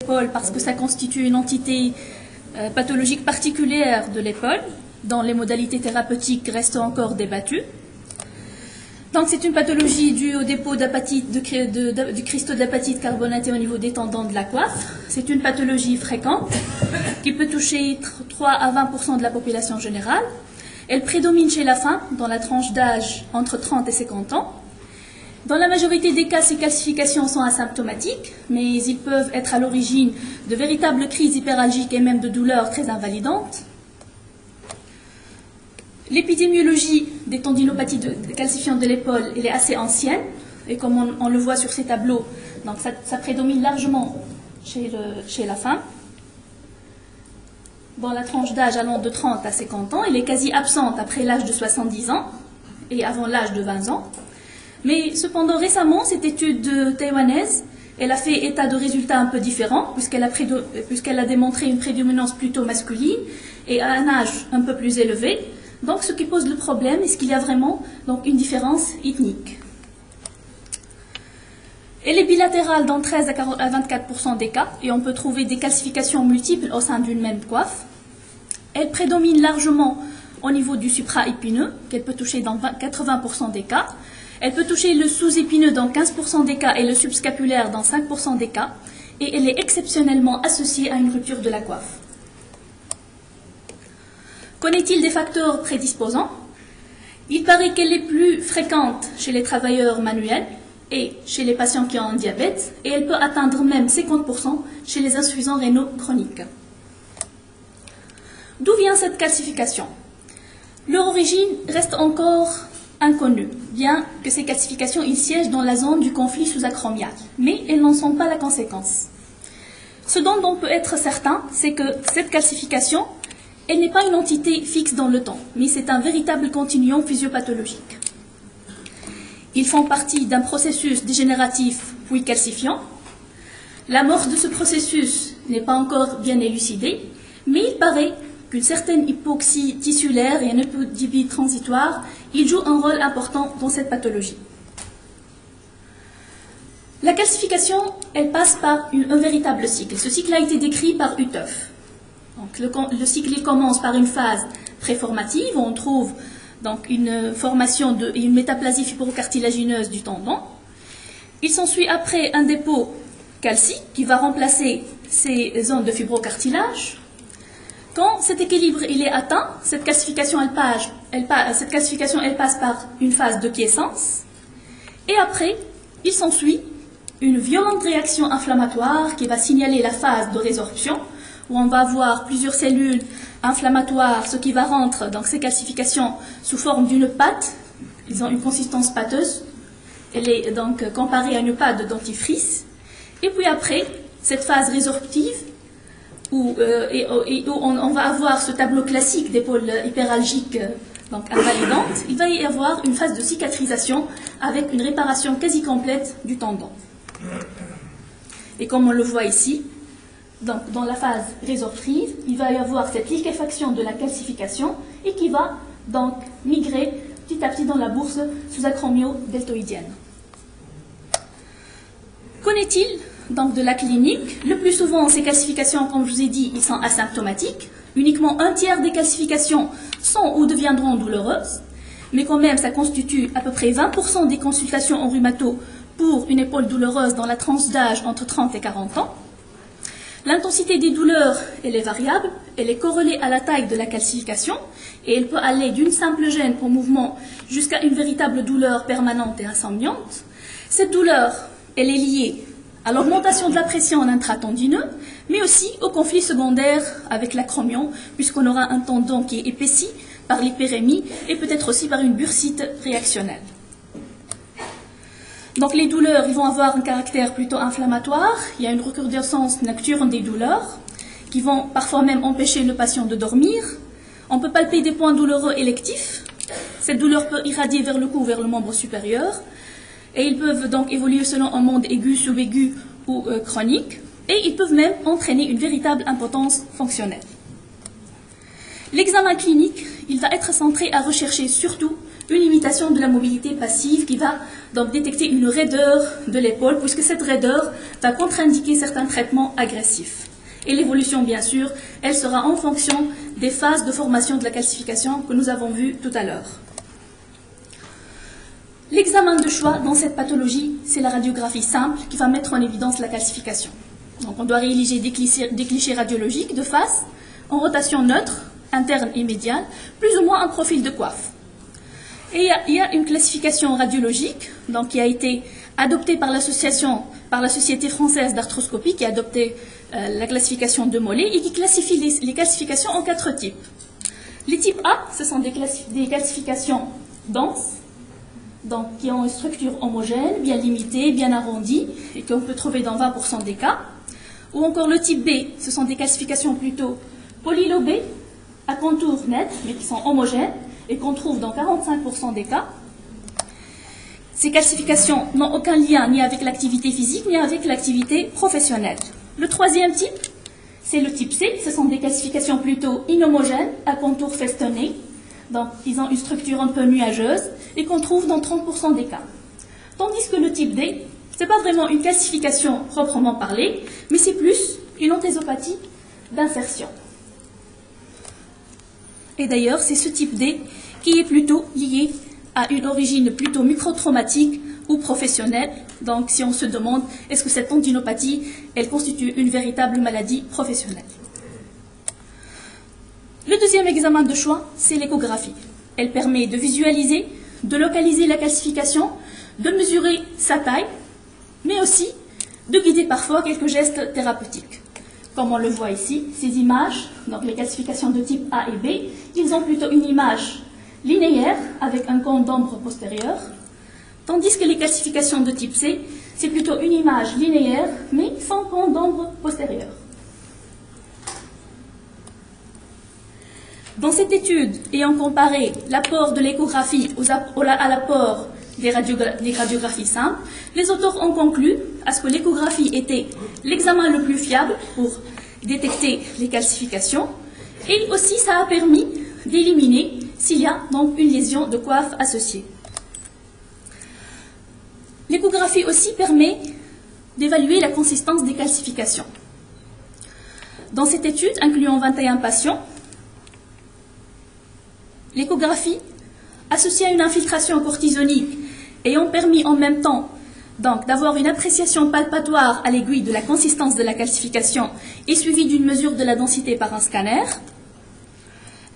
l'épaule parce que ça constitue une entité pathologique particulière de l'épaule, dont les modalités thérapeutiques restent encore débattues. Donc c'est une pathologie due au dépôt d'apatite, du cristaux d'apatite carbonaté au niveau des tendons de la coiffe. C'est une pathologie fréquente qui peut toucher 3 à 20% de la population générale. Elle prédomine chez la femme, dans la tranche d'âge entre 30 et 50 ans. Dans la majorité des cas, ces calcifications sont asymptomatiques, mais ils peuvent être à l'origine de véritables crises hyperalgiques et même de douleurs très invalidantes. L'épidémiologie des tendinopathies calcifiantes de l'épaule, elle est assez ancienne, et comme on le voit sur ces tableaux, donc ça prédomine largement chez la femme. Dans la tranche d'âge allant de 30 à 50 ans, elle est quasi absente après l'âge de 70 ans et avant l'âge de 20 ans. Mais cependant, récemment, cette étude taïwanaise, elle a fait état de résultats un peu différents, puisqu'elle a démontré une prédominance plutôt masculine et à un âge un peu plus élevé. Donc, ce qui pose le problème, est-ce qu'il y a vraiment donc, une différence ethnique? Elle est bilatérale dans 13 à 24% des cas, et on peut trouver des calcifications multiples au sein d'une même coiffe. Elle prédomine largement au niveau du supra-épineux, qu'elle peut toucher dans 80% des cas. Elle peut toucher le sous-épineux dans 15% des cas et le subscapulaire dans 5% des cas, et elle est exceptionnellement associée à une rupture de la coiffe. Qu'en-est-il des facteurs prédisposants? Il paraît qu'elle est plus fréquente chez les travailleurs manuels et chez les patients qui ont un diabète, et elle peut atteindre même 50% chez les insuffisants rénaux chroniques. D'où vient cette calcification? Leur origine reste encore inconnue, bien que ces calcifications ils siègent dans la zone du conflit sous-acromial, mais elles n'en sont pas la conséquence. Ce dont on peut être certain, c'est que cette calcification, elle n'est pas une entité fixe dans le temps, mais c'est un véritable continuum physiopathologique. Ils font partie d'un processus dégénératif puis calcifiant. L'amorce de ce processus n'est pas encore bien élucidée, mais il paraît qu'une certaine hypoxie tissulaire et un hypodibie transitoire, ils jouent un rôle important dans cette pathologie. La calcification, elle passe par un véritable cycle. Ce cycle a été décrit par Uthoff. Donc, le cycle il commence par une phase préformative, où on trouve donc, une formation et une métaplasie fibrocartilagineuse du tendon. Il s'ensuit après un dépôt calcique qui va remplacer ces zones de fibrocartilage. Quand cet équilibre il est atteint, cette calcification elle passe par une phase de quiescence. Et après, il s'ensuit une violente réaction inflammatoire qui va signaler la phase de résorption, où on va avoir plusieurs cellules inflammatoires, ce qui va rendre donc, ces calcifications sous forme d'une pâte. Ils ont une consistance pâteuse. Elle est donc comparée à une pâte de dentifrice. Et puis après, cette phase résorptive, où on va avoir ce tableau classique d'épaule hyperalgique donc invalidante, il va y avoir une phase de cicatrisation avec une réparation quasi complète du tendon. Et comme on le voit ici, donc dans la phase résorptive, il va y avoir cette liquéfaction de la calcification et qui va donc migrer petit à petit dans la bourse sous-acromio-deltoïdienne. Qu'en est-il donc de la clinique? Le plus souvent, ces calcifications, comme je vous ai dit, ils sont asymptomatiques. Uniquement un tiers des calcifications sont ou deviendront douloureuses, mais quand même, ça constitue à peu près 20% des consultations en rhumato pour une épaule douloureuse dans la tranche d'âge entre 30 et 40 ans. L'intensité des douleurs, elle est variable, elle est corrélée à la taille de la calcification et elle peut aller d'une simple gêne pour mouvement jusqu'à une véritable douleur permanente et insomniante. Cette douleur, elle est liée à l'augmentation de la pression en intratendineux, mais aussi au conflit secondaire avec l'acromion, puisqu'on aura un tendon qui est épaissi par l'hyperémie et peut-être aussi par une bursite réactionnelle. Donc les douleurs, ils vont avoir un caractère plutôt inflammatoire. Il y a une recrudescence nocturne des douleurs qui vont parfois même empêcher le patient de dormir. On peut palper des points douloureux électifs. Cette douleur peut irradier vers le cou, vers le membre supérieur. Et ils peuvent donc évoluer selon un monde aigu, subaigu ou chronique. Et ils peuvent même entraîner une véritable impotence fonctionnelle. L'examen clinique, il va être centré à rechercher surtout une limitation de la mobilité passive qui va donc détecter une raideur de l'épaule, puisque cette raideur va contre-indiquer certains traitements agressifs. Et l'évolution, bien sûr, elle sera en fonction des phases de formation de la calcification que nous avons vues tout à l'heure. L'examen de choix dans cette pathologie, c'est la radiographie simple qui va mettre en évidence la calcification. Donc on doit réaliser des clichés radiologiques de face, en rotation neutre, interne et médiane, plus ou moins un profil de coiffe. Et il y a une classification radiologique donc, qui a été adoptée par la Société française d'arthroscopie, qui a adopté la classification de Mollet et qui classifie les calcifications en 4 types. Les types A, ce sont des calcifications denses, donc qui ont une structure homogène, bien limitée, bien arrondie, et qu'on peut trouver dans 20% des cas. Ou encore le type B, ce sont des calcifications plutôt polylobées, à contours nets, mais qui sont homogènes, et qu'on trouve dans 45% des cas. Ces calcifications n'ont aucun lien ni avec l'activité physique, ni avec l'activité professionnelle. Le troisième type, c'est le type C. Ce sont des calcifications plutôt inhomogènes, à contours festonnés. Donc, ils ont une structure un peu nuageuse et qu'on trouve dans 30% des cas. Tandis que le type D, ce n'est pas vraiment une calcification proprement parlée, mais c'est plus une anthésopathie d'insertion. Et d'ailleurs, c'est ce type D qui est plutôt lié à une origine plutôt microtraumatique ou professionnelle. Donc, si on se demande, est-ce que cette tendinopathie, elle constitue une véritable maladie professionnelle? Le deuxième examen de choix, c'est l'échographie. Elle permet de visualiser, de localiser la calcification, de mesurer sa taille, mais aussi de guider parfois quelques gestes thérapeutiques. Comme on le voit ici, ces images, donc les calcifications de type A et B, ils ont plutôt une image linéaire avec un cône d'ombre postérieur, tandis que les calcifications de type C, c'est plutôt une image linéaire, mais sans cône d'ombre postérieur. Dans cette étude, ayant comparé l'apport de l'échographie à l'apport des radiographies simples, les auteurs ont conclu à ce que l'échographie était l'examen le plus fiable pour détecter les calcifications, et aussi ça a permis d'éliminer s'il y a donc une lésion de coiffe associée. L'échographie aussi permet d'évaluer la consistance des calcifications. Dans cette étude, incluant 21 patients, l'échographie, associée à une infiltration cortisonique, ayant permis en même temps d'avoir une appréciation palpatoire à l'aiguille de la consistance de la calcification et suivie d'une mesure de la densité par un scanner.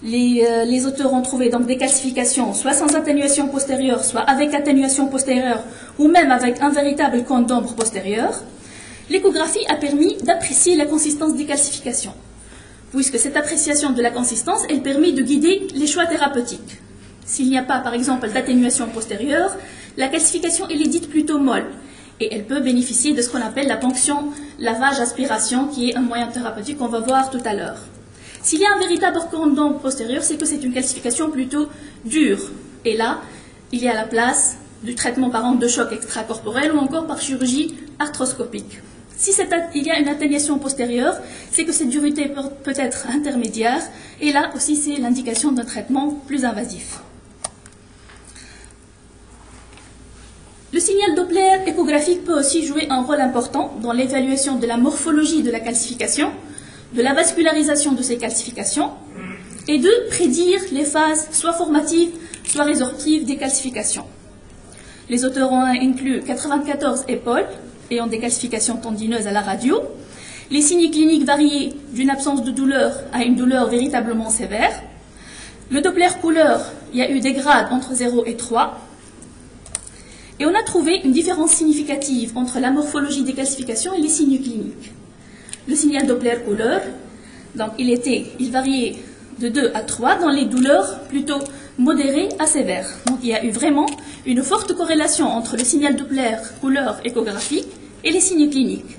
Les auteurs ont trouvé donc des calcifications soit sans atténuation postérieure, soit avec atténuation postérieure, ou même avec un véritable cône d'ombre postérieur. L'échographie a permis d'apprécier la consistance des calcifications, puisque cette appréciation de la consistance, elle permet de guider les choix thérapeutiques. S'il n'y a pas, par exemple, d'atténuation postérieure, la calcification elle est dite plutôt molle, et elle peut bénéficier de ce qu'on appelle la ponction lavage-aspiration, qui est un moyen thérapeutique qu'on va voir tout à l'heure. S'il y a un véritable cône d'ombre postérieur, c'est que c'est une calcification plutôt dure, et là, il y a la place du traitement par onde de choc extracorporel ou encore par chirurgie arthroscopique. Si il y a une atténuation postérieure, c'est que cette dureté peut être intermédiaire, et là aussi c'est l'indication d'un traitement plus invasif. Le signal Doppler échographique peut aussi jouer un rôle important dans l'évaluation de la morphologie de la calcification, de la vascularisation de ces calcifications, et de prédire les phases soit formatives, soit résorptives des calcifications. Les auteurs ont inclus 94 épaules ayant des calcifications tendineuses à la radio. Les signes cliniques variaient d'une absence de douleur à une douleur véritablement sévère. Le Doppler couleur, il y a eu des grades entre 0 et 3. Et on a trouvé une différence significative entre la morphologie des calcifications et les signes cliniques. Le signal Doppler couleur, donc il variait de 2 à 3 dans les douleurs plutôt modérées à sévères. Donc il y a eu vraiment une forte corrélation entre le signal Doppler couleur échographique et les signes cliniques.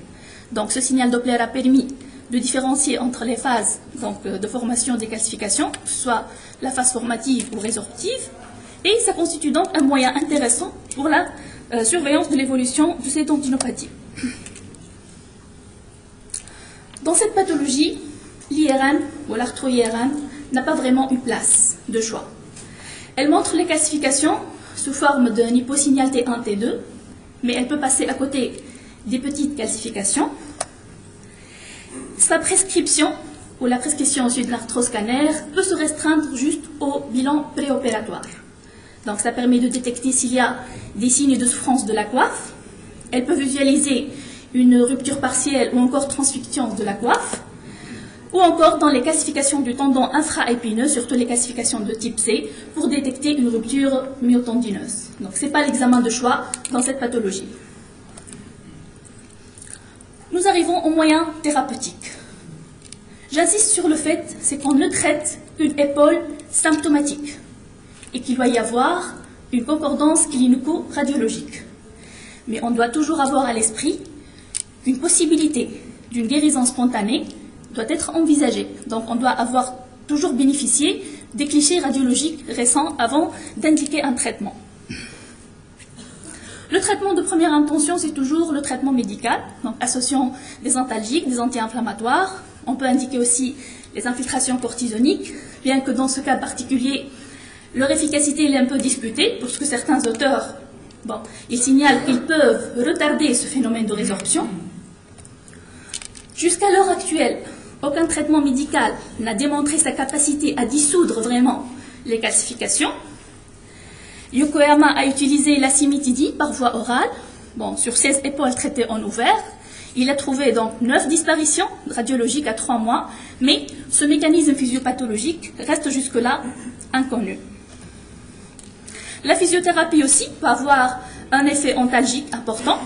Donc ce signal Doppler a permis de différencier entre les phases de formation des calcifications, soit la phase formative ou résorptive, et ça constitue donc un moyen intéressant pour la surveillance de l'évolution de ces tendinopathies. Dans cette pathologie, l'IRM ou l'arthro-IRM n'a pas vraiment une place de choix. Elle montre les calcifications sous forme d'un hyposignal T1, T2, mais elle peut passer à côté des petites calcifications. Sa prescription, ou la prescription ensuite de l'arthroscanner, peut se restreindre juste au bilan préopératoire. Donc ça permet de détecter s'il y a des signes de souffrance de la coiffe. Elle peut visualiser une rupture partielle ou encore transfixion de la coiffe, ou encore dans les calcifications du tendon infraépineux, surtout les calcifications de type C, pour détecter une rupture myotendineuse. Donc ce n'est pas l'examen de choix dans cette pathologie. Nous arrivons aux moyens thérapeutiques. J'insiste sur le fait, c'est qu'on ne traite qu'une épaule symptomatique et qu'il doit y avoir une concordance clinico-radiologique. Mais on doit toujours avoir à l'esprit qu'une possibilité d'une guérison spontanée doit être envisagée. Donc on doit avoir toujours bénéficié des clichés radiologiques récents avant d'indiquer un traitement. Le traitement de première intention, c'est toujours le traitement médical, donc associant des antalgiques, des anti-inflammatoires. On peut indiquer aussi les infiltrations cortisoniques, bien que dans ce cas particulier, leur efficacité est un peu disputée, parce que certains auteurs, ils signalent qu'ils peuvent retarder ce phénomène de résorption. Jusqu'à l'heure actuelle, aucun traitement médical n'a démontré sa capacité à dissoudre vraiment les calcifications. Yokoyama a utilisé la cimetidine par voie orale, sur 16 épaules traitées en ouvert. Il a trouvé donc 9 disparitions radiologiques à 3 mois, mais ce mécanisme physiopathologique reste jusque-là inconnu. La physiothérapie aussi peut avoir un effet antalgique important.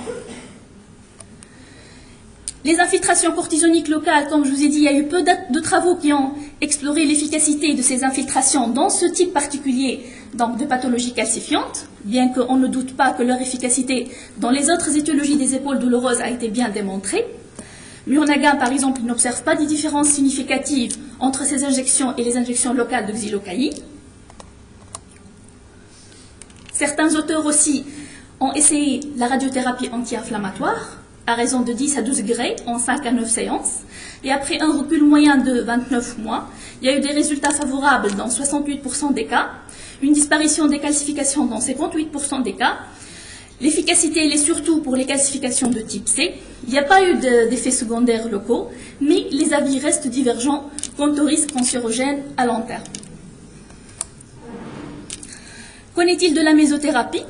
Les infiltrations cortisoniques locales, comme je vous ai dit, il y a eu peu de travaux qui ont exploré l'efficacité de ces infiltrations dans ce type particulier de pathologie calcifiante, bien qu'on ne doute pas que leur efficacité dans les autres étiologies des épaules douloureuses a été bien démontrée. Myonaga, par exemple, n'observe pas de différences significatives entre ces injections et les injections locales de xylocaïne. Certains auteurs aussi ont essayé la radiothérapie anti-inflammatoire à raison de 10 à 12 degrés en 5 à 9 séances. Et après un recul moyen de 29 mois, il y a eu des résultats favorables dans 68% des cas, une disparition des calcifications dans 58% des cas. L'efficacité, elle est surtout pour les calcifications de type C. Il n'y a pas eu d'effets secondaires locaux, mais les avis restent divergents quant au risque cancérogène à long terme. Qu'en est-il de la mésothérapie?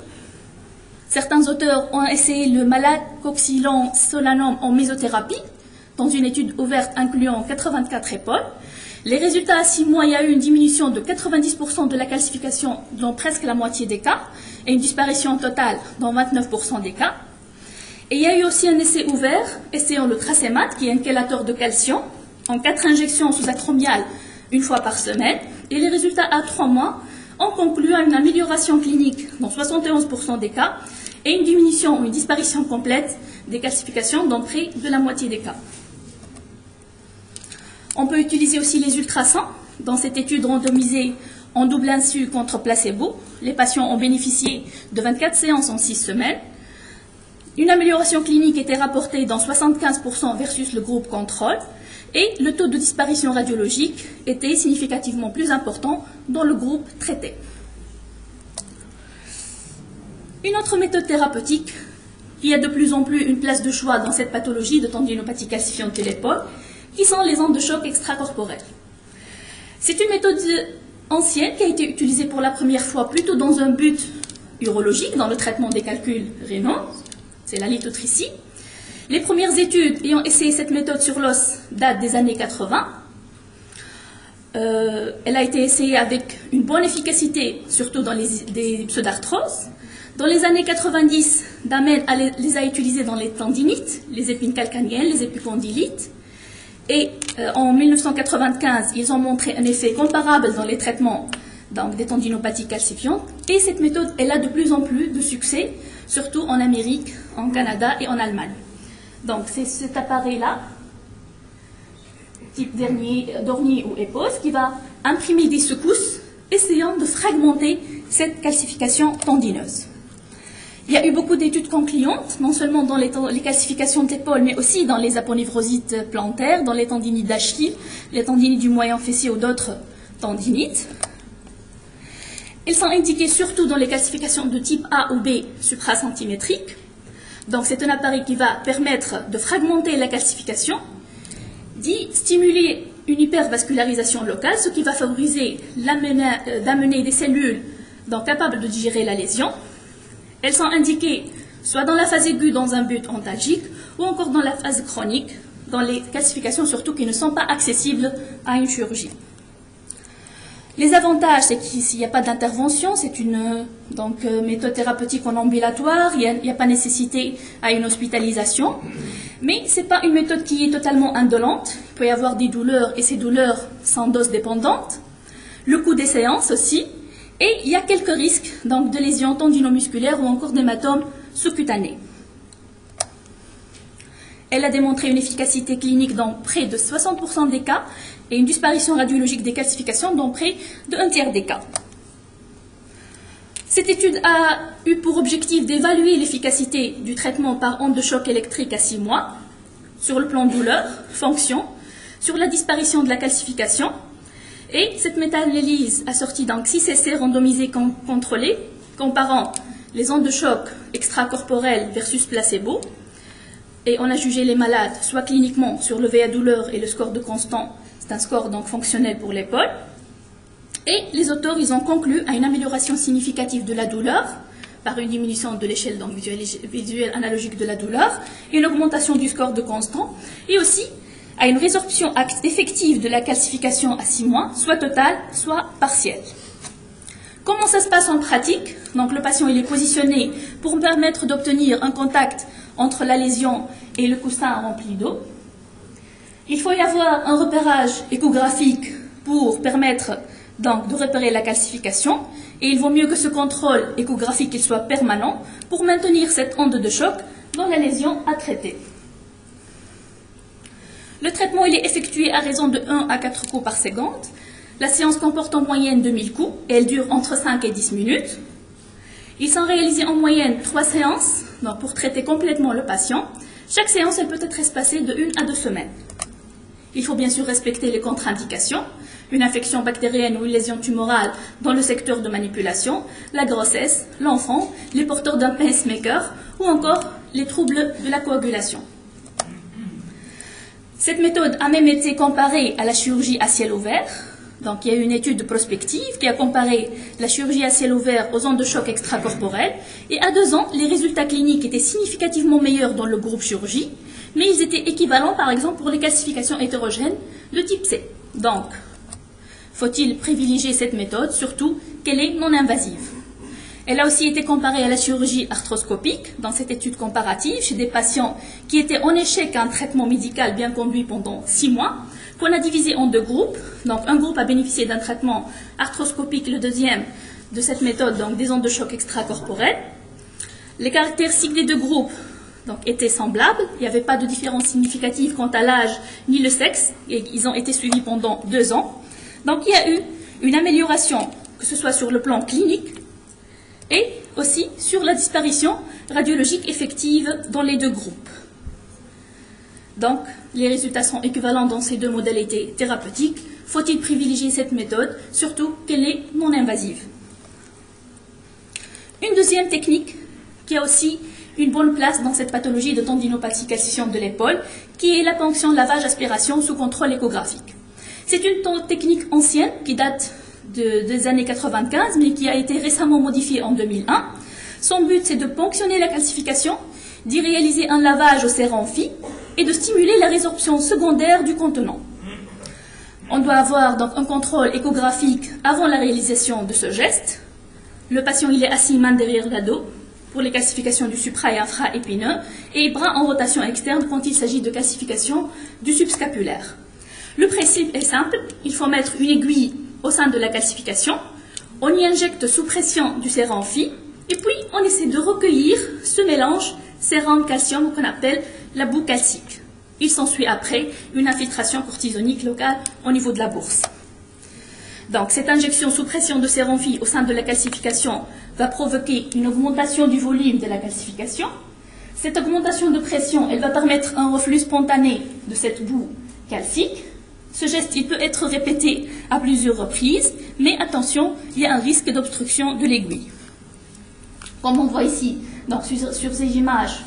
Certains auteurs ont essayé le malacoxylon solanum en mésothérapie, dans une étude ouverte incluant 84 épaules. Les résultats à 6 mois, il y a eu une diminution de 90% de la calcification dans presque la moitié des cas, et une disparition totale dans 29% des cas. Et il y a eu aussi un essai ouvert, essayant le tracémate, qui est un chélateur de calcium, en 4 injections sous acromial une fois par semaine, et les résultats à 3 mois ont conclu à une amélioration clinique dans 71% des cas, et une diminution ou une disparition complète des calcifications dans près de la moitié des cas. On peut utiliser aussi les ultrasons. Dans cette étude randomisée en double insu contre placebo, les patients ont bénéficié de 24 séances en 6 semaines. Une amélioration clinique était rapportée dans 75% versus le groupe contrôle, et le taux de disparition radiologique était significativement plus important dans le groupe traité. Une autre méthode thérapeutique qui a de plus en plus une place de choix dans cette pathologie de tendinopathie calcifiante de l'épaule, qui sont les ondes de choc extracorporelles. C'est une méthode ancienne qui a été utilisée pour la première fois plutôt dans un but urologique, dans le traitement des calculs rénaux, c'est la lithotricie. Les premières études ayant essayé cette méthode sur l'os datent des années 80. Elle a été essayée avec une bonne efficacité, surtout dans des pseudarthroses. Dans les années 90, Damen les a utilisés dans les tendinites, les épines calcanéennes, les épicondylites. Et en 1995, ils ont montré un effet comparable dans les traitements des tendinopathies calcifiantes. Et cette méthode, elle a de plus en plus de succès, surtout en Amérique, en Canada et en Allemagne. Donc c'est cet appareil-là, type d'ornier ou épaule, qui va imprimer des secousses, essayant de fragmenter cette calcification tendineuse. Il y a eu beaucoup d'études concluantes, non seulement dans les calcifications de l'épaule, mais aussi dans les aponevrosites plantaires, dans les tendinites d'Achille, les tendinites du moyen fessier ou d'autres tendinites. Elles sont indiquées surtout dans les calcifications de type A ou B supracentimétriques. Donc c'est un appareil qui va permettre de fragmenter la calcification, d'y stimuler une hypervascularisation locale, ce qui va favoriser d'amener des cellules donc, capables de digérer la lésion. Elles sont indiquées soit dans la phase aiguë dans un but ontalgique ou encore dans la phase chronique, dans les calcifications surtout qui ne sont pas accessibles à une chirurgie. Les avantages, c'est qu'il n'y a pas d'intervention, c'est une méthode thérapeutique en ambulatoire, il n'y a pas nécessité à une hospitalisation, mais ce n'est pas une méthode qui est totalement indolente, il peut y avoir des douleurs et ces douleurs sont dose dépendantes, le coût des séances aussi, et il y a quelques risques donc, de lésions tendinomusculaires ou encore d'hématomes sous-cutanés. Elle a démontré une efficacité clinique dans près de 60% des cas et une disparition radiologique des calcifications dans près de 1/3 des cas. Cette étude a eu pour objectif d'évaluer l'efficacité du traitement par onde de choc électrique à 6 mois sur le plan douleur, fonction, sur la disparition de la calcification. Et cette méta-analyse a sorti donc 6 essais randomisés contrôlés comparant les ondes de choc extracorporelles versus placebo. Et on a jugé les malades soit cliniquement sur le VA douleur et le score de Constant, c'est un score donc fonctionnel pour l'épaule. Et les auteurs, ils ont conclu à une amélioration significative de la douleur par une diminution de l'échelle visuelle analogique de la douleur, une augmentation du score de Constant et aussi à une résorption effective de la calcification à 6 mois, soit totale, soit partielle. Comment ça se passe en pratique? Donc le patient il est positionné pour permettre d'obtenir un contact entre la lésion et le coussin rempli d'eau. Il faut y avoir un repérage échographique pour permettre donc de repérer la calcification et il vaut mieux que ce contrôle échographique il soit permanent pour maintenir cette onde de choc dans la lésion à traiter. Le traitement il est effectué à raison de 1 à 4 coups par seconde. La séance comporte en moyenne 2000 coups et elle dure entre 5 et 10 minutes. Ils sont réalisés en moyenne 3 séances donc pour traiter complètement le patient. Chaque séance elle peut être espacée de 1 à 2 semaines. Il faut bien sûr respecter les contre-indications, une infection bactérienne ou une lésion tumorale dans le secteur de manipulation, la grossesse, l'enfant, les porteurs d'un pacemaker ou encore les troubles de la coagulation. Cette méthode a même été comparée à la chirurgie à ciel ouvert. Donc, il y a eu une étude prospective qui a comparé la chirurgie à ciel ouvert aux ondes de choc extracorporelles. Et à 2 ans, les résultats cliniques étaient significativement meilleurs dans le groupe chirurgie, mais ils étaient équivalents, par exemple, pour les calcifications hétérogènes de type C. Donc, faut-il privilégier cette méthode, surtout qu'elle est non invasive? Elle a aussi été comparée à la chirurgie arthroscopique dans cette étude comparative chez des patients qui étaient en échec à un traitement médical bien conduit pendant 6 mois, qu'on a divisé en 2 groupes. Donc, un groupe a bénéficié d'un traitement arthroscopique, le deuxième de cette méthode, donc des ondes de choc extracorporelles. Les caractéristiques des 2 groupes donc, étaient semblables. Il n'y avait pas de différence significative quant à l'âge ni le sexe. Et ils ont été suivis pendant 2 ans. Donc, il y a eu une amélioration, que ce soit sur le plan clinique et aussi sur la disparition radiologique effective dans les 2 groupes. Donc, les résultats sont équivalents dans ces 2 modalités thérapeutiques. Faut-il privilégier cette méthode, surtout qu'elle est non invasive? Une deuxième technique qui a aussi une bonne place dans cette pathologie de tendinopathie calcifiante de l'épaule, qui est la ponction lavage-aspiration sous contrôle échographique. C'est une technique ancienne qui date des années 95, mais qui a été récemment modifiée en 2001. Son but, c'est de ponctionner la calcification, d'y réaliser un lavage au ser amphi et de stimuler la résorption secondaire du contenant. On doit avoir donc un contrôle échographique avant la réalisation de ce geste. Le patient il est assis main derrière le dos pour les calcifications du supra et infra-épineux et bras en rotation externe quand il s'agit de calcification du subscapulaire. Le principe est simple, il faut mettre une aiguille au sein de la calcification, on y injecte sous pression du sérum amphi et puis on essaie de recueillir ce mélange sérum-calcium qu'on appelle la boue calcique. Il s'ensuit après une infiltration cortisonique locale au niveau de la bourse. Donc cette injection sous pression de sérum amphi au sein de la calcification va provoquer une augmentation du volume de la calcification. Cette augmentation de pression, elle va permettre un reflux spontané de cette boue calcique. Ce geste, il peut être répété à plusieurs reprises, mais attention, il y a un risque d'obstruction de l'aiguille. Comme on voit ici, donc sur ces images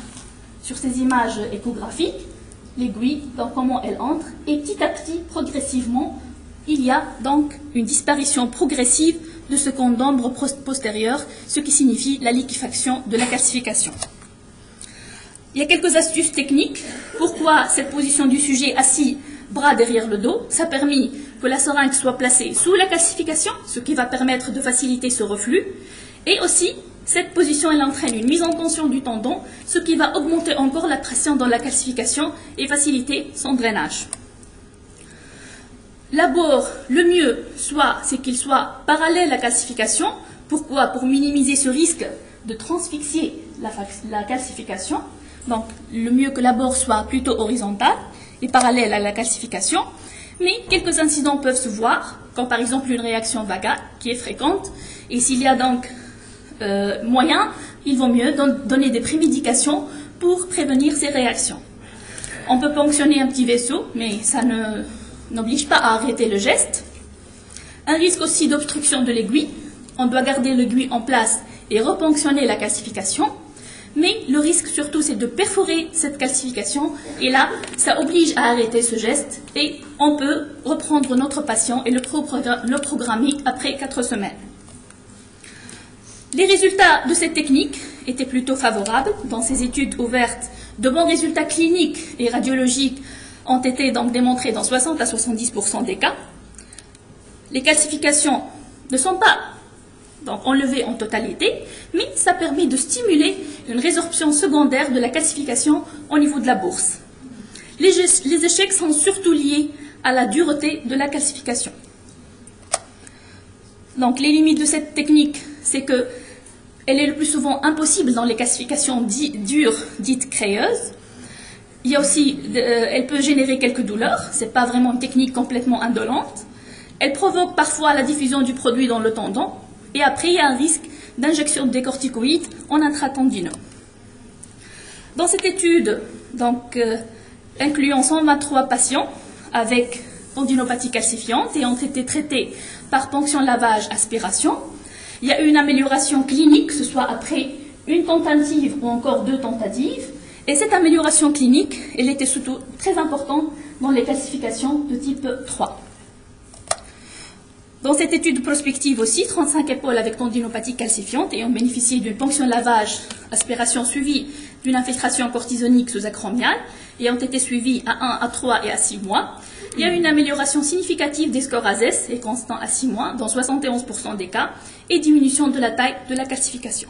échographiques, l'aiguille, donc comment elle entre, et petit à petit, progressivement, il y a donc une disparition progressive de ce cône d'ombre postérieur, ce qui signifie la liquéfaction de la calcification. Il y a quelques astuces techniques. Pourquoi cette position du sujet assis, bras derrière le dos? Ça a permis que la seringue soit placée sous la calcification, ce qui va permettre de faciliter ce reflux. Et aussi, cette position, elle entraîne une mise en tension du tendon, ce qui va augmenter encore la pression dans la calcification et faciliter son drainage. L'abord, le mieux, c'est qu'il soit parallèle à la calcification. Pourquoi? Pour minimiser ce risque de transfixier la calcification. Donc, le mieux que l'abord soit plutôt horizontal et parallèle à la calcification. Mais quelques incidents peuvent se voir, comme par exemple une réaction vagale qui est fréquente. Et s'il y a donc moyen, il vaut mieux donner des prémédications pour prévenir ces réactions. On peut ponctionner un petit vaisseau, mais ça n'oblige pas à arrêter le geste. Un risque aussi d'obstruction de l'aiguille. On doit garder l'aiguille en place et reponctionner la calcification. Mais le risque surtout, c'est de perforer cette calcification. Et là, ça oblige à arrêter ce geste. Et on peut reprendre notre patient et le programmer après 4 semaines. Les résultats de cette technique étaient plutôt favorables. Dans ces études ouvertes, de bons résultats cliniques et radiologiques ont été donc démontrés dans 60 à 70% des cas. Les calcifications ne sont pas enlevées en totalité, mais ça permet de stimuler une résorption secondaire de la calcification au niveau de la bourse. Les échecs sont surtout liés à la dureté de la calcification. Donc les limites de cette technique, c'est que elle est le plus souvent impossible dans les calcifications dures, dites crayeuses. Il y a aussi, elle peut générer quelques douleurs, ce n'est pas vraiment une technique complètement indolente. Elle provoque parfois la diffusion du produit dans le tendon. Et après, il y a un risque d'injection des corticoïdes en intratendineux. Dans cette étude, incluant 123 patients avec tendinopathie calcifiante et ont été traités par ponction lavage-aspiration, il y a eu une amélioration clinique, que ce soit après une tentative ou encore 2 tentatives. Et cette amélioration clinique, elle était surtout très importante dans les calcifications de type 3. Dans cette étude prospective aussi, 35 épaules avec tendinopathie calcifiante ayant bénéficié d'une ponction lavage-aspiration suivie d'une infiltration cortisonique sous-acromiale et ont été suivies à 1, à 3 et à 6 mois. Il y a eu une amélioration significative des scores ASES et constant à 6 mois dans 71% des cas et diminution de la taille de la calcification.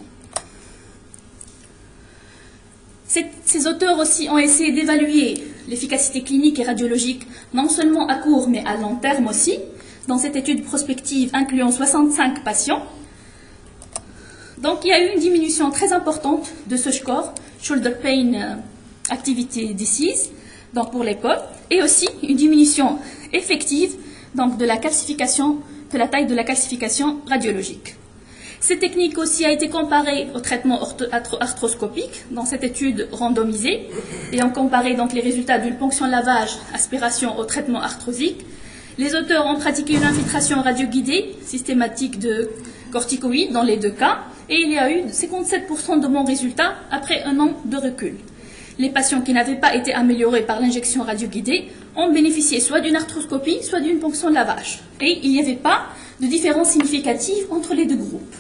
Ces auteurs aussi ont essayé d'évaluer l'efficacité clinique et radiologique non seulement à court mais à long terme aussi, dans cette étude prospective incluant 65 patients. Donc il y a eu une diminution très importante de ce score, Shoulder Pain Activity Disease, donc pour l'épaule, et aussi une diminution effective donc de la calcification, de la taille de la calcification radiologique. Cette technique aussi a été comparée au traitement arthroscopique dans cette étude randomisée et ont comparé donc les résultats d'une ponction lavage-aspiration au traitement arthrosique. Les auteurs ont pratiqué une infiltration radioguidée systématique de corticoïdes dans les 2 cas et il y a eu 57% de bons résultats après 1 an de recul. Les patients qui n'avaient pas été améliorés par l'injection radioguidée ont bénéficié soit d'une arthroscopie, soit d'une ponction lavage. Et il n'y avait pas de différence significative entre les 2 groupes.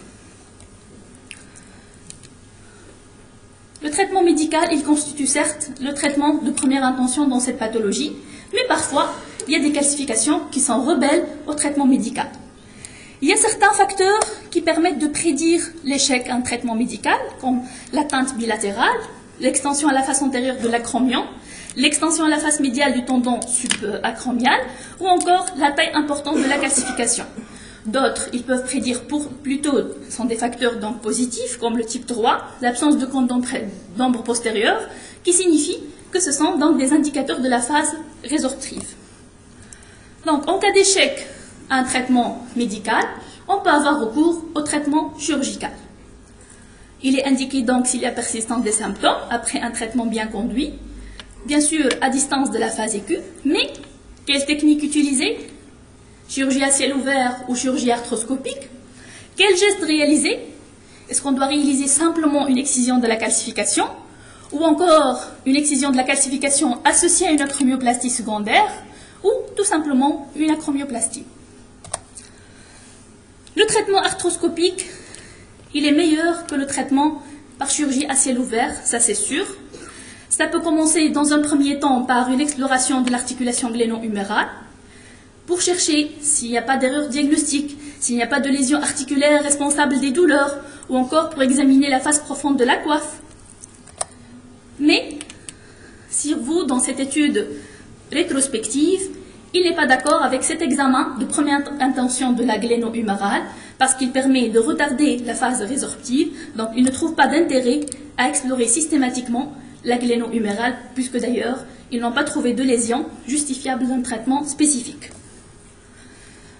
Le traitement médical, il constitue certes le traitement de première intention dans cette pathologie, mais parfois, il y a des calcifications qui sont rebelles au traitement médical. Il y a certains facteurs qui permettent de prédire l'échec d'un traitement médical, comme l'atteinte bilatérale, l'extension à la face antérieure de l'acromion, l'extension à la face médiale du tendon subacromial, ou encore la taille importante de la calcification. D'autres, ils peuvent prédire sont des facteurs donc positifs, comme le type 3, l'absence de cône d'ombre postérieure, qui signifie que ce sont donc des indicateurs de la phase résorptive. Donc, en cas d'échec à un traitement médical, on peut avoir recours au traitement chirurgical. Il est indiqué donc s'il y a persistance des symptômes après un traitement bien conduit, bien sûr à distance de la phase aiguë, mais Quelle technique utiliser? Chirurgie à ciel ouvert ou chirurgie arthroscopique? Quel geste réaliser? Est-ce qu'on doit réaliser simplement une excision de la calcification ou encore une excision de la calcification associée à une acromioplastie secondaire ou tout simplement une acromioplastie? Le traitement arthroscopique, il est meilleur que le traitement par chirurgie à ciel ouvert, ça c'est sûr. Ça peut commencer dans un premier temps par une exploration de l'articulation gléno-humérale pour chercher s'il n'y a pas d'erreur diagnostique, s'il n'y a pas de lésion articulaire responsable des douleurs, ou encore pour examiner la face profonde de la coiffe. Mais, si vous, dans cette étude rétrospective, il n'est pas d'accord avec cet examen de première intention de la gléno-humérale, parce qu'il permet de retarder la phase résorptive, donc il ne trouve pas d'intérêt à explorer systématiquement la gléno-humérale, puisque d'ailleurs, ils n'ont pas trouvé de lésion justifiable d'un traitement spécifique.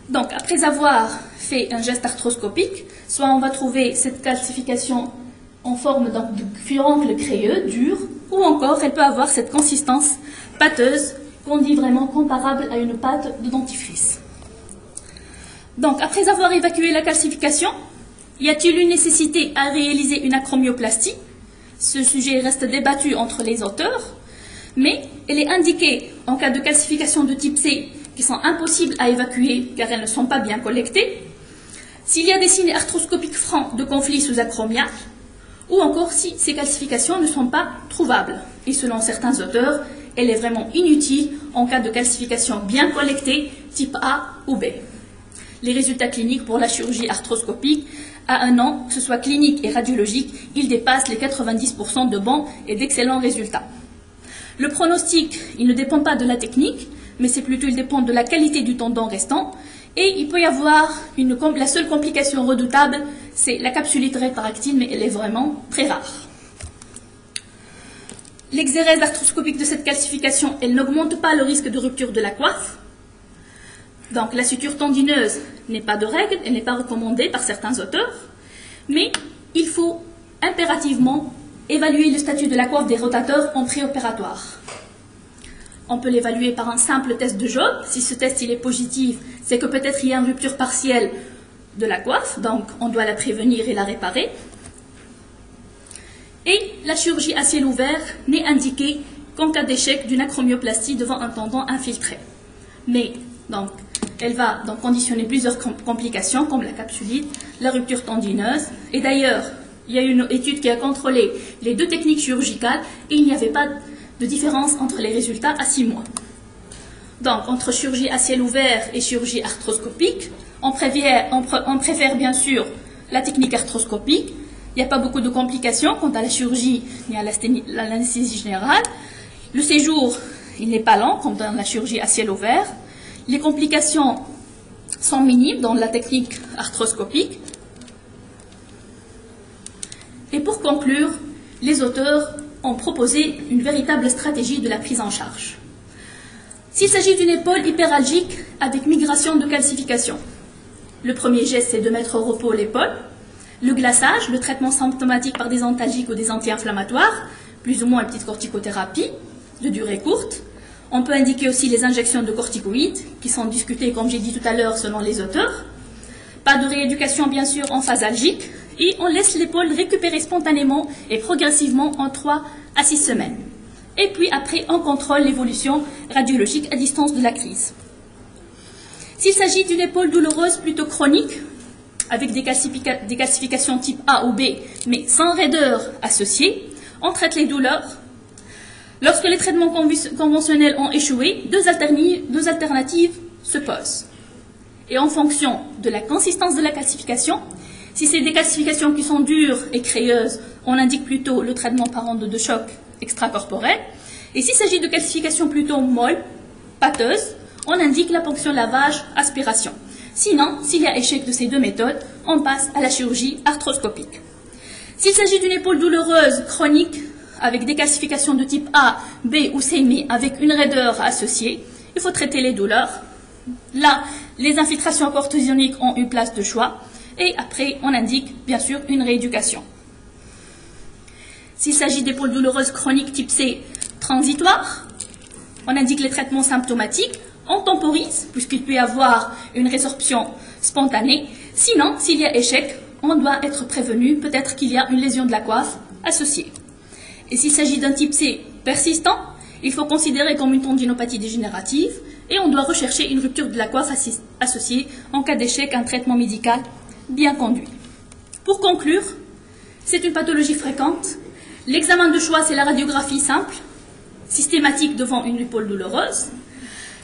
Donc, après avoir fait un geste arthroscopique, soit on va trouver cette calcification en forme de furoncle crayeux, dur, ou encore elle peut avoir cette consistance pâteuse qu'on dit vraiment comparable à une pâte de dentifrice. Donc, après avoir évacué la calcification, y a-t-il une nécessité à réaliser une acromioplastie? Ce sujet reste débattu entre les auteurs, mais elle est indiquée en cas de calcification de type C qui sont impossibles à évacuer car elles ne sont pas bien collectées, s'il y a des signes arthroscopiques francs de conflit sous acromia, ou encore si ces calcifications ne sont pas trouvables. Et selon certains auteurs, elle est vraiment inutile en cas de calcification bien collectée type A ou B. Les résultats cliniques pour la chirurgie arthroscopique à 1 an, que ce soit clinique et radiologique, ils dépassent les 90% de bons et d'excellents résultats. Le pronostic, il ne dépend pas de la technique, mais c'est plutôt, il dépend de la qualité du tendon restant. Et il peut y avoir la seule complication redoutable, c'est la capsulite rétractile, mais elle est vraiment très rare. L'exérèse arthroscopique de cette calcification, elle n'augmente pas le risque de rupture de la coiffe. Donc la suture tendineuse n'est pas de règle, elle n'est pas recommandée par certains auteurs, mais il faut impérativement évaluer le statut de la coiffe des rotateurs en préopératoire. On peut l'évaluer par un simple test de Job. Si ce test il est positif, c'est que peut-être il y a une rupture partielle de la coiffe, donc on doit la prévenir et la réparer. Et la chirurgie à ciel ouvert n'est indiquée qu'en cas d'échec d'une acromioplastie devant un tendon infiltré. Mais donc, elle va donc conditionner plusieurs complications comme la capsulite, la rupture tendineuse. Et d'ailleurs, il y a une étude qui a contrôlé les deux techniques chirurgicales et il n'y avait pas de différence entre les résultats à 6 mois. Donc, entre chirurgie à ciel ouvert et chirurgie arthroscopique, on préfère bien sûr la technique arthroscopique. Il n'y a pas beaucoup de complications quant à la chirurgie ni à l'anesthésie générale. Le séjour, il n'est pas lent comme dans la chirurgie à ciel ouvert. Les complications sont minimes dans la technique arthroscopique. Et pour conclure, les auteurs ont proposé une véritable stratégie de la prise en charge. S'il s'agit d'une épaule hyperalgique avec migration de calcification, le premier geste, c'est de mettre au repos l'épaule. Le glaçage, le traitement symptomatique par des antalgiques ou des anti-inflammatoires, plus ou moins une petite corticothérapie de durée courte. On peut indiquer aussi les injections de corticoïdes, qui sont discutées, comme j'ai dit tout à l'heure, selon les auteurs. Pas de rééducation, bien sûr, en phase algique. Et on laisse l'épaule récupérer spontanément et progressivement en 3 à 6 semaines. Et puis après, on contrôle l'évolution radiologique à distance de la crise. S'il s'agit d'une épaule douloureuse plutôt chronique, avec des calcifications type A ou B, mais sans raideur associée, on traite les douleurs. Lorsque les traitements conventionnels ont échoué, deux alternatives se posent. Et en fonction de la consistance de la calcification, si c'est des calcifications qui sont dures et crayeuses, on indique plutôt le traitement par onde de choc extracorporel. Et s'il s'agit de calcifications plutôt molles, pâteuses, on indique la ponction lavage-aspiration. Sinon, s'il y a échec de ces deux méthodes, on passe à la chirurgie arthroscopique. S'il s'agit d'une épaule douloureuse chronique, avec des calcifications de type A, B ou C, mais avec une raideur associée, il faut traiter les douleurs. Là, les infiltrations cortisoniques ont une place de choix. Et après, on indique, bien sûr, une rééducation. S'il s'agit d'épaules douloureuses chroniques type C transitoires, on indique les traitements symptomatiques, on temporise, puisqu'il peut y avoir une résorption spontanée. Sinon, s'il y a échec, on doit être prévenu, peut-être qu'il y a une lésion de la coiffe associée. Et s'il s'agit d'un type C persistant, il faut considérer comme une tendinopathie dégénérative et on doit rechercher une rupture de la coiffe associée en cas d'échec, un traitement médical bien conduit. Pour conclure, c'est une pathologie fréquente. L'examen de choix, c'est la radiographie simple, systématique devant une épaule douloureuse.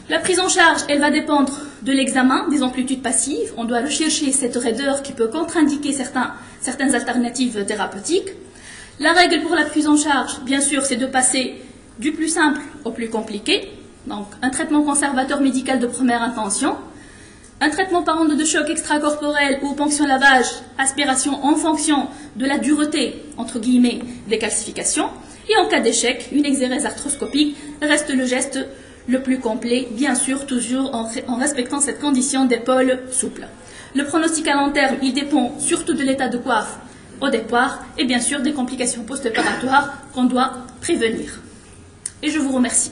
La prise en charge, elle va dépendre de l'examen, des amplitudes passives. On doit rechercher cette raideur qui peut contre-indiquer certaines alternatives thérapeutiques. La règle pour la prise en charge, bien sûr, c'est de passer du plus simple au plus compliqué. Donc, un traitement conservateur médical de première intention, un traitement par onde de choc extracorporel ou ponction lavage, aspiration en fonction de la dureté, entre guillemets, des calcifications. Et en cas d'échec, une exérèse arthroscopique reste le geste le plus complet, bien sûr, toujours en respectant cette condition d'épaule souple. Le pronostic à long terme, il dépend surtout de l'état de coiffe au départ et bien sûr des complications post-opératoires qu'on doit prévenir. Et je vous remercie.